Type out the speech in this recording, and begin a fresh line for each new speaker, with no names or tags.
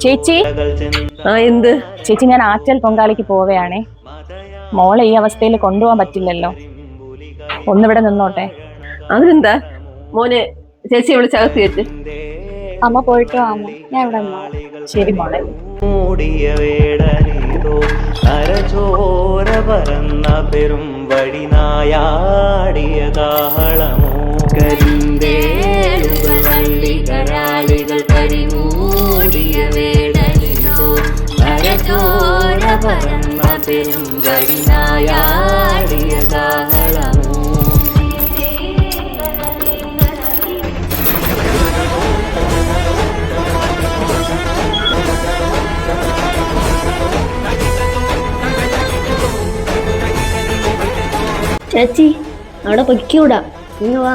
ചേച്ചി
എന്ത്
ചേച്ചി, ഞാൻ ആറ്റൽ പൊങ്കാലയ്ക്ക് പോവുകയാണേ. മോളെ ഈ അവസ്ഥയിൽ കൊണ്ടുപോകാൻ പറ്റില്ലല്ലോ, ഒന്നിവിടെ നിന്നോട്ടെ.
അതിനെന്താ മോനെ, ചേച്ചിയെ വിളിച്ചകത്ത് കയറ്റ്.
അമ്മ പോയിട്ട് വാങ്ങും, ഞാൻ ഇവിടെ നിന്നോളാം. ശരി മോളെ.
മൂടിയ വേടനീതോ അരചോര പറന്ന പെരും വഴിനായാടിയ കാഹളമോ കരിന്തേളുകൾ വള്ളികരാളികൾ കരിമൂടിയ വേടനീതോ അരചോര പറന്ന പെരും വഴിനായാടിയ കാഹളമോ.
ചേച്ചി അവിടെ പൊയ്ക്കൂടാ, ഇങ്ങ് വാ.